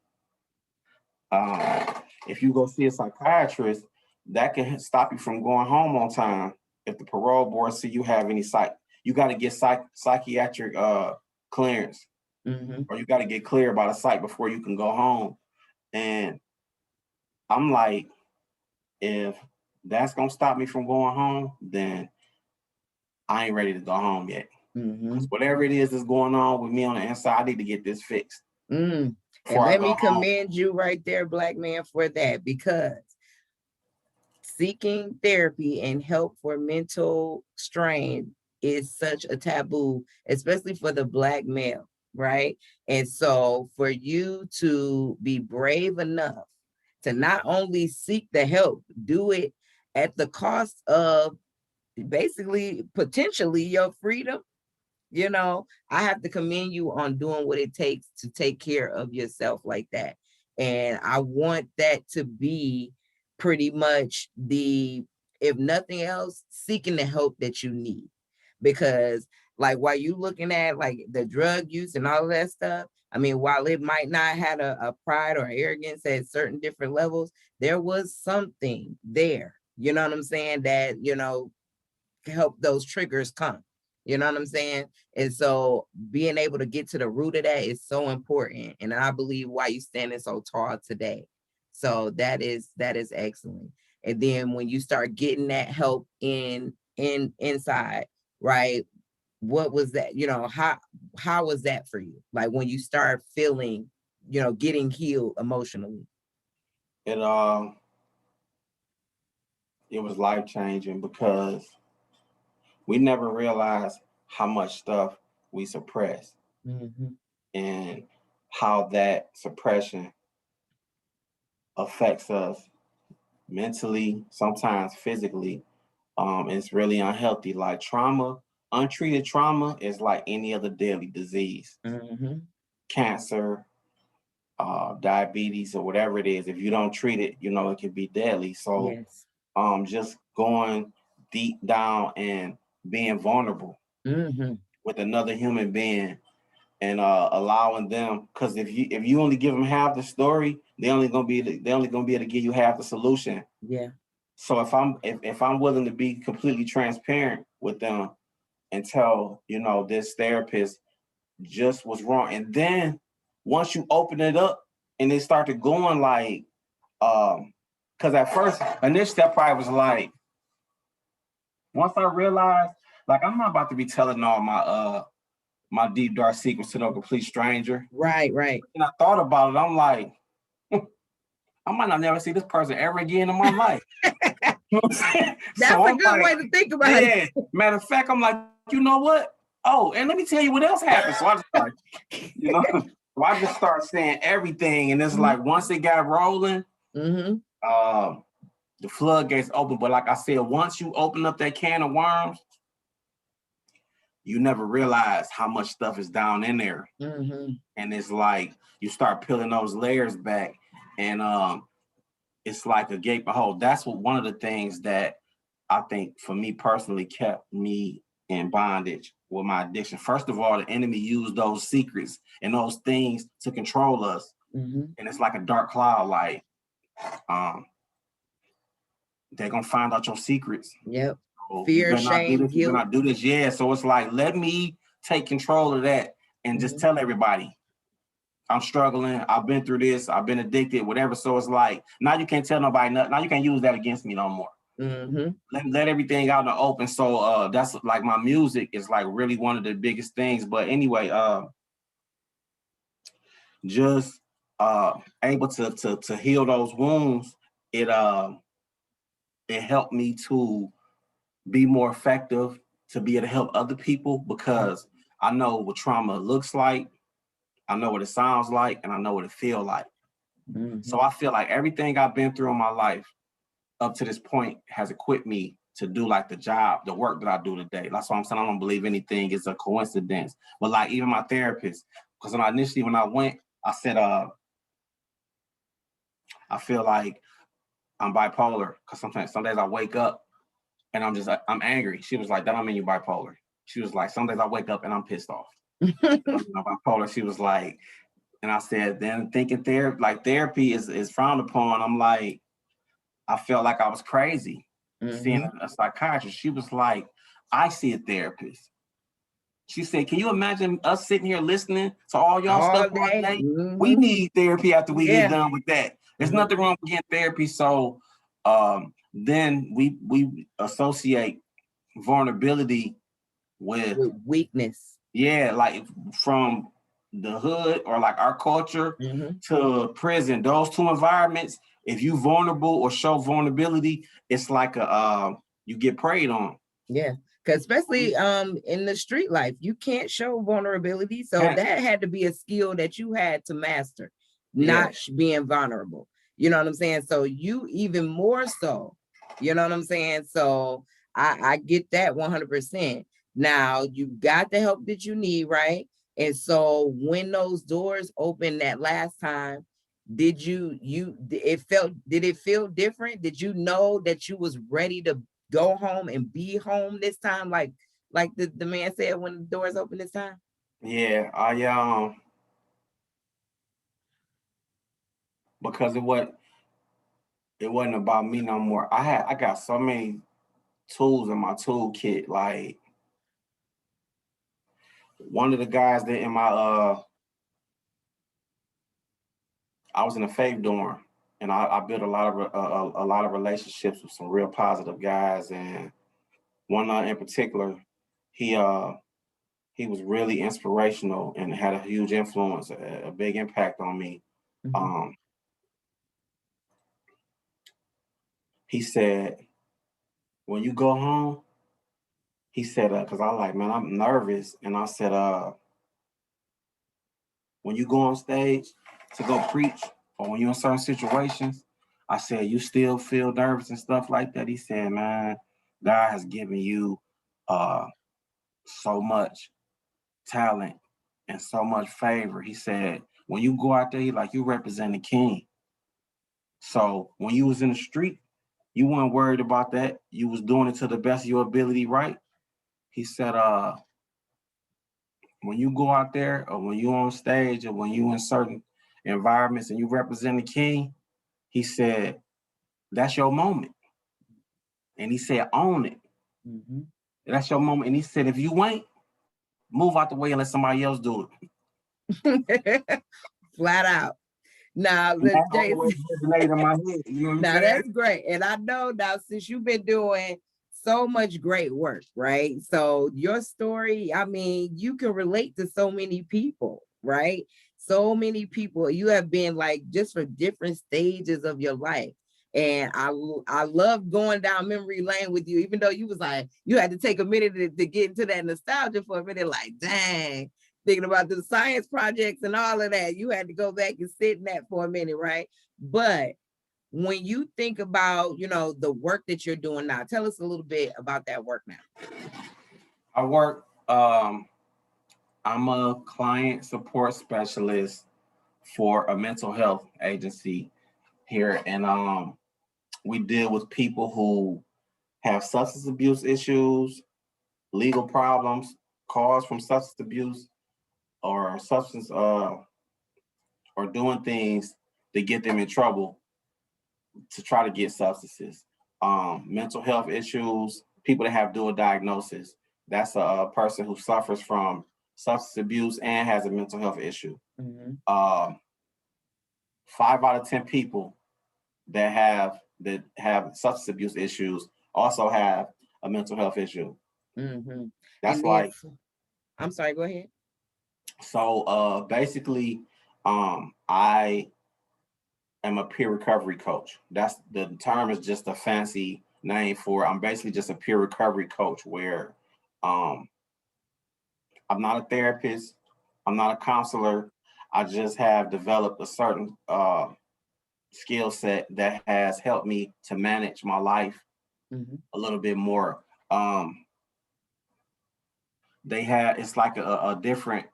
if you go see a psychiatrist, that can stop you from going home on time. If the parole board see you have any you got to get psychiatric clearance, or you got to get cleared by the psych before you can go home. And I'm like, if that's gonna stop me from going home, then I ain't ready to go home yet. Whatever it is that's going on with me on the inside, I need to get this fixed. And let me commend you right there, Black man, for that, because seeking therapy and help for mental strain is such a taboo, especially for the Black male, right? And so for you to be brave enough to not only seek the help, do it at the cost of basically potentially your freedom. You know, I have to commend you on doing what it takes to take care of yourself like that. And I want that to be pretty much if nothing else, seeking the help that you need. Because like while you looking at like the drug use and all of that stuff, I mean, while it might not have a pride or arrogance at certain different levels, there was something there, you know what I'm saying, that, you know, help those triggers come. You know what I'm saying? And so being able to get to the root of that is so important. And I believe why you standing so tall today. So that is excellent. And then when you start getting that help inside, right? What was that? How was that for you? Like when you start feeling, getting healed emotionally. It it was life changing because we never realized how much stuff we suppress and how that suppression affects us mentally, sometimes physically. It's really unhealthy. Like trauma, untreated trauma is like any other deadly disease. Cancer, diabetes, or whatever it is. If you don't treat it, it can be deadly. So just going deep down and being vulnerable with another human being and allowing them, because if you only give them half the story, they only gonna be able to give you half the solution. Yeah. So if I'm willing to be completely transparent with them and tell this therapist just was wrong, and then once you open it up and they started going like, because at first initially I probably was like, once I realized like I'm not about to be telling all my deep dark secrets to no complete stranger. Right. And I thought about it. I'm like, I might not never see this person ever again in my life. You know what I'm saying? That's a good way to think about it. Matter of fact, I'm like, you know what? Oh, and let me tell you what else happened. So I just start, so I just start saying everything. And it's like once it got rolling, the floodgates open. But like I said, once you open up that can of worms, you never realize how much stuff is down in there. And it's like you start peeling those layers back, and it's like a gaping hole. That's one of the things that I think for me personally kept me in bondage with my addiction. First of all, the enemy used those secrets and those things to control us. And it's like a dark cloud, like they're gonna find out your secrets. Yep. So fear, shame, guilt. You better not do this. Yeah. So it's like, let me take control of that and just tell everybody I'm struggling. I've been through this. I've been addicted, whatever. So it's like, now you can't tell nobody nothing. Now you can't use that against me no more. Let everything out in the open. So that's like my music is like really one of the biggest things. But anyway, just able to heal those wounds. It helped me to be more effective, to be able to help other people, because I know what trauma looks like, I know what it sounds like, and I know what it feels like. So I feel like everything I've been through in my life up to this point has equipped me to do like the work that I do today. That's why I'm saying I don't believe anything is a coincidence. But like even my therapist, because when I went, I said, I feel like I'm bipolar, because some days I wake up and I'm angry. She was like, that don't mean you're bipolar. She was like, some days I wake up and I'm pissed off. I'm bipolar. She was like, and I said, then thinking therapy is frowned upon. I'm like, I felt like I was crazy seeing a psychiatrist. She was like, I see a therapist. She said, can you imagine us sitting here listening to all y'all stuff all day? We need therapy after we get done with that. There's nothing wrong with getting therapy. So then we associate vulnerability with weakness. Yeah, like from the hood or like our culture to prison, those two environments, if you vulnerable or show vulnerability, it's like you get preyed on. Yeah, because especially in the street life, you can't show vulnerability. So that had to be a skill that you had to master, not being vulnerable. You know what I'm saying? So you even more so, you know what I'm saying? So I get that 100%. Now you got the help that you need, right? And so when those doors opened that last time, did it feel different? Did you know that you was ready to go home and be home this time? Like the man said when the doors open this time? Yeah, because it wasn't about me no more. I got so many tools in my toolkit. Like one of the guys that in my I was in a faith dorm, and I built a lot of relationships with some real positive guys, and one in particular, he he was really inspirational and had a huge influence, a big impact on me. Mm-hmm. Um, he said, when you go home, he said, because I like, man, I'm nervous, and I said, when you go on stage to go preach, or when you're in certain situations, I said, you still feel nervous and stuff like that. He said, man, God has given you uh, so much talent and so much favor. He said, when you go out there, like you represent the king. So when you was in the street, you weren't worried about that. You was doing it to the best of your ability, right? He said, when you go out there or when you on stage or when you in certain environments and you represent the king, he said, that's your moment. And he said, own it. Mm-hmm. That's your moment. And he said, if you ain't, move out the way and let somebody else do it. Flat out. Now, it. And that Jason, always resonated in my head. You know what I'm now saying? that's great. And I know now since you've been doing so much great work, right? So your story, I mean, you can relate to so many people, right? So many people. You have been like just for different stages of your life. And I love going down memory lane with you, even though you was like, you had to take a minute to get into that nostalgia for a minute, like, dang, thinking about the science projects and all of that. You had to go back and sit in that for a minute, right? But when you think about, the work that you're doing now, tell us a little bit about that work now. I work, I'm a client support specialist for a mental health agency here. And we deal with people who have substance abuse issues, legal problems caused from substance abuse, or substance or doing things to get them in trouble to try to get substances. Mental health issues, people that have dual diagnosis. That's a person who suffers from substance abuse and has a mental health issue. Mm-hmm. 5 out of 10 people that have substance abuse issues also have a mental health issue. Mm-hmm. That's And then, like, I'm sorry, go ahead. so basically, I am a peer recovery coach. That's the term is just a fancy name for it. I'm basically just a peer recovery coach where um I'm not a therapist, I'm not a counselor. I just have developed a certain skill set that has helped me to manage my life Mm-hmm. a little bit more. Um, it's like a different,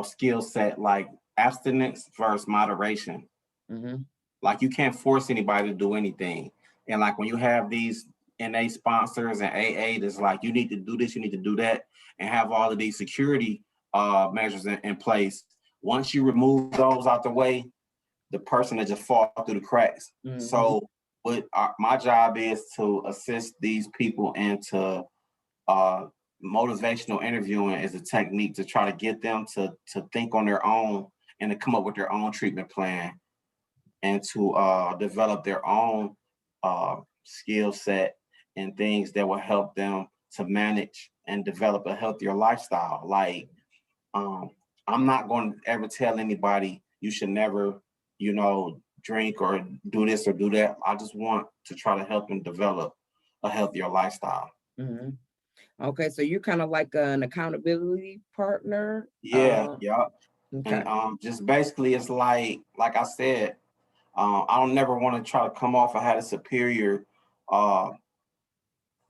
skill set, like abstinence versus moderation. Mm-hmm. Like you can't force anybody to do anything. And like when you have these NA sponsors and AA, that's like you need to do this, you need to do that, and have all of these security measures in place. Once you remove those out the way, the person that just fall through the cracks. Mm-hmm. So my job is to assist these people into uh, motivational interviewing is a technique to try to get them to think on their own and to come up with their own treatment plan and to develop their own skill set and things that will help them to manage and develop a healthier lifestyle. Like, um, I'm not going to ever tell anybody you should never, drink or do this or do that. I just want to try to help them develop a healthier lifestyle. Mm-hmm. Okay, so you're kind of like an accountability partner. Yeah, yeah. Okay. And just basically, it's like I said, I don't never want to try to come off. I had a superior, uh,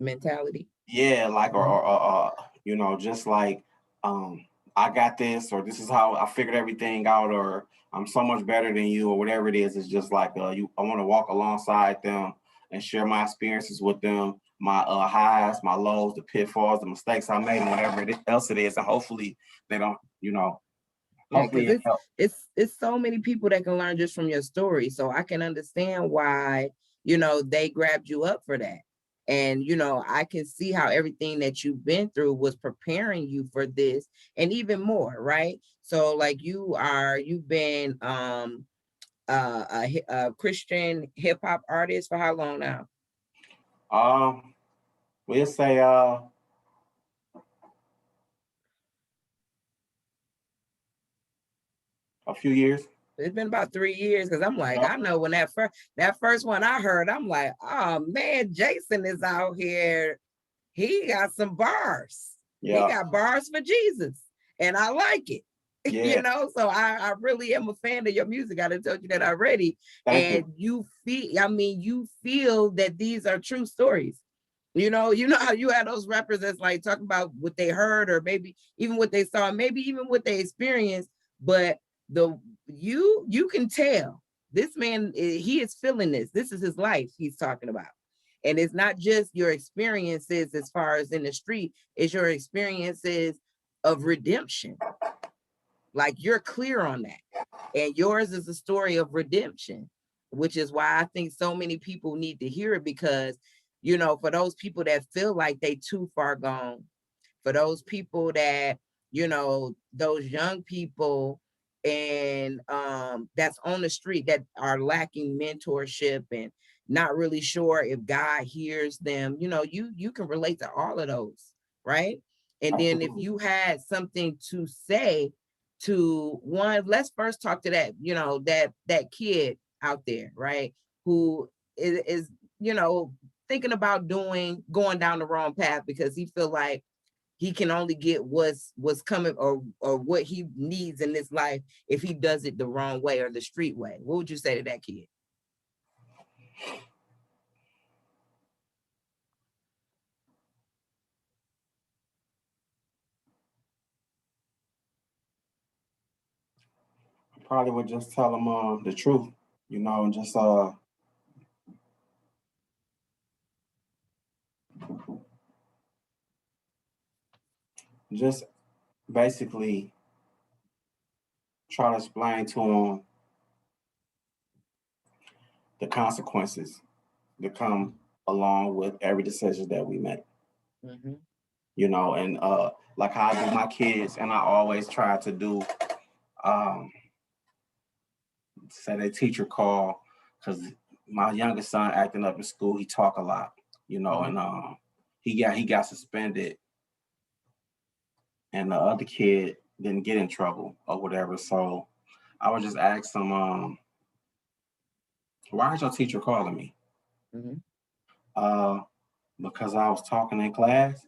Mentality. yeah, like Mm-hmm. just like um, I got this, or this is how I figured everything out, or I'm so much better than you, or whatever it is. It's just like I want to walk alongside them and share my experiences with them, my highs, my lows, the pitfalls, the mistakes I made, and whatever else it is, and hopefully they don't, Yeah, hopefully because it helps. it's so many people that can learn just from your story. So I can understand why, they grabbed you up for that. And I can see how everything that you've been through was preparing you for this and even more, right? So like you've been a Christian hip hop artist for how long now? We'll say a few years. It's been about 3 years because I'm like, I know when that first one I heard, I'm like, oh man, Jason is out here. He got some bars. He got bars for Jesus, and I like it. Yeah. So I really am a fan of your music. I done told you that already. Thank you feel, you feel that these are true stories. You know how you had those rappers that's like talking about what they heard or maybe even what they saw, maybe even what they experienced, but you can tell this man, he is feeling this. This is his life he's talking about. And it's not just your experiences as far as in the street, it's your experiences of redemption. Like you're clear on that. And yours is a story of redemption, which is why I think so many people need to hear it because, for those people that feel like they too far gone, for those people that, those young people and that's on the street that are lacking mentorship and not really sure if God hears them, you can relate to all of those, right? And then if you had something to say to one, let's first talk to that, that kid out there, right? Who is thinking about going down the wrong path because he feel like he can only get what's coming or what he needs in this life if he does it the wrong way or the street way. What would you say to that kid? I probably would just tell him the truth, and just basically try to explain to him the consequences that come along with every decision that we make. Mm-hmm. And like how I do my kids, and I always try to do, say they teacher call, because my youngest son acting up in school, he talk a lot, mm-hmm. And he got suspended, and the other kid didn't get in trouble or whatever. So I would just ask them, why is your teacher calling me? Mm-hmm. Because I was talking in class.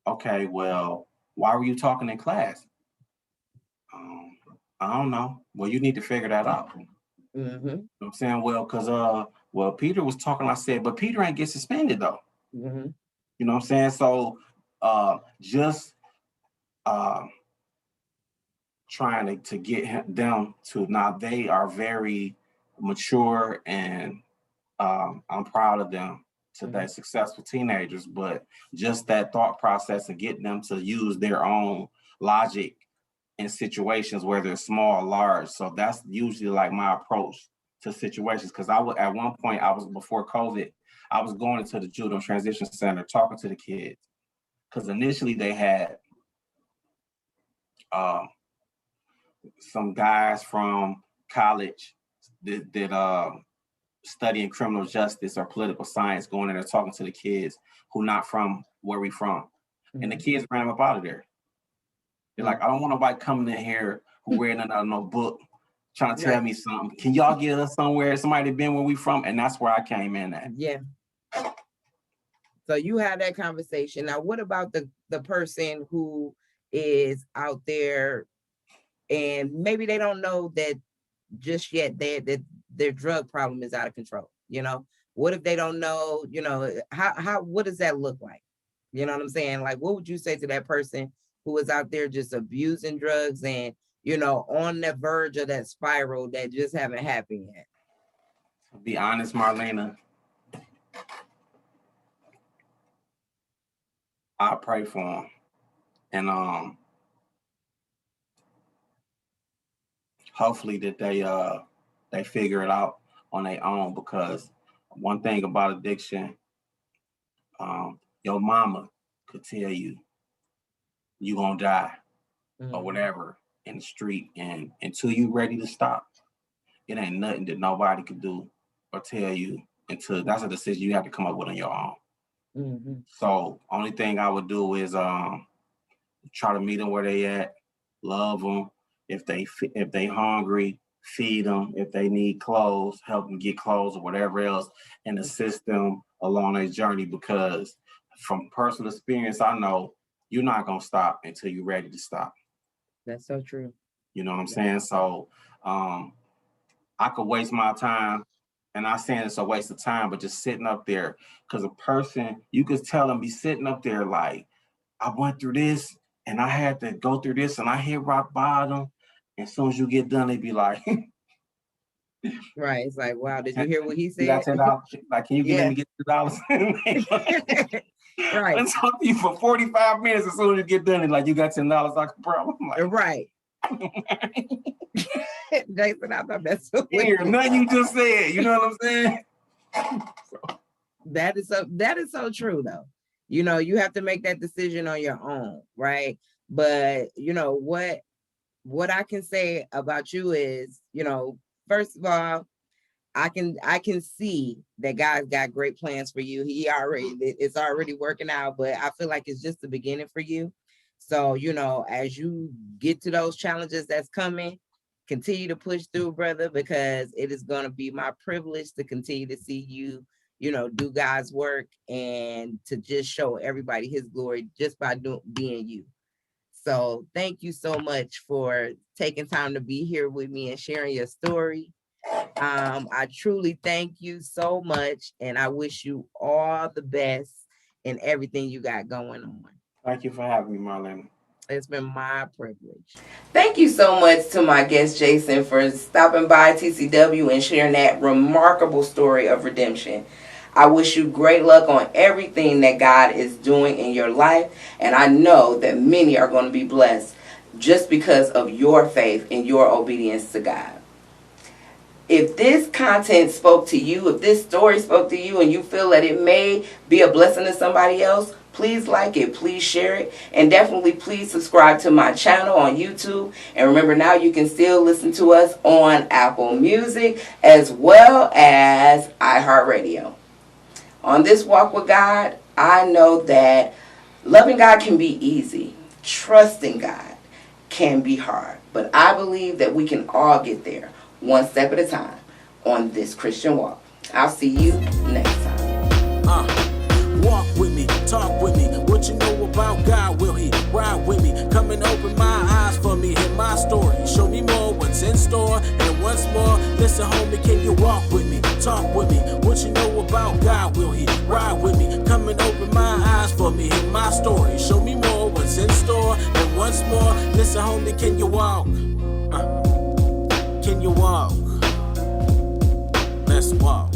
Okay, well, why were you talking in class? I don't know. Well, you need to figure that out. Mm-hmm. You know what I'm saying? Well, because Peter was talking, I said, but Peter ain't get suspended though. Mm-hmm. You know what I'm saying? So just trying to get them to, now they are very mature and I'm proud of them today, mm-hmm. Successful teenagers, but just that thought process of getting them to use their own logic in situations where they're small or large. So that's usually like my approach to situations. Because at one point, before COVID, I was going into the Judo Transition Center talking to the kids. Because initially they had some guys from college that studying criminal justice or political science going in there talking to the kids who not from where we from. Mm-hmm. And the kids ran them up out of there. They're like, I don't want nobody coming in here who wearing no book trying to tell me something. Can y'all get us somewhere, somebody been where we from? And that's where I came in at. Yeah. So you had that conversation. Now, what about the person who is out there and maybe they don't know that just yet that their drug problem is out of control? What if they don't know, how what does that look like? You know what I'm saying? Like, what would you say to that person who is out there just abusing drugs and, on the verge of that spiral that just haven't happened yet? To be honest, Marlena, I pray for them. And hopefully that they figure it out on their own, because one thing about addiction, your mama could tell you gonna die, mm-hmm. or whatever in the street, and until you ready to stop, it ain't nothing that nobody could do or tell you until that's a decision you have to come up with on your own. Mm-hmm. So only thing I would do is try to meet them where they at, love them. If they hungry, feed them. If they need clothes, help them get clothes or whatever else, and assist them along their journey. Because from personal experience, I know you're not gonna stop until you're ready to stop. That's so true. You know what I'm saying? So I could waste my time, and I'm saying it's a waste of time, but just sitting up there, because a person, you could tell them be sitting up there like, I went through this and I had to go through this and I hit rock bottom. And as soon as you get done, they be like, right. It's like, wow, did you hear what he you said? got $10. Like, can you let me get $2? Right. I talk to you for 45 minutes. As soon as you get done, it's like, you got $10, like a problem. Like, right. Jason, I thought that's so here, nothing you just said. You know what I'm saying? That is so true, though. You know, you have to make that decision on your own, right? But you know what I can say about you is, you know, first of all, I can see that God's got great plans for you. It's already working out, but I feel like it's just the beginning for you. So, you know, as you get to those challenges that's coming, continue to push through, brother, because it is going to be my privilege to continue to see you, you know, do God's work and to just show everybody his glory just by being you. So thank you so much for taking time to be here with me and sharing your story. I truly thank you so much, and I wish you all the best in everything you got going on. Thank you for having me, Marlene. It's been my privilege. Thank you so much to my guest, Jason, for stopping by TCW and sharing that remarkable story of redemption. I wish you great luck on everything that God is doing in your life, and I know that many are going to be blessed just because of your faith and your obedience to God. If this content spoke to you, if this story spoke to you and you feel that it may be a blessing to somebody else, please like it, please share it, and definitely please subscribe to my channel on YouTube. And remember, now you can still listen to us on Apple Music as well as iHeartRadio. On this walk with God, I know that loving God can be easy. Trusting God can be hard. But I believe that we can all get there, one step at a time, on this Christian walk. I'll see you next time. Walk with me, talk with me. What you know about God? Will he ride with me? Come and open my eyes for me, hear my story. Show me more what's in store. And once more, listen, homie, can you walk with me? Talk with me. What you know about God? Will he ride with me? Come and open my eyes for me, hear my story. Show me more what's in store. And once more, listen, homie, can you walk? Can you walk? Let's walk.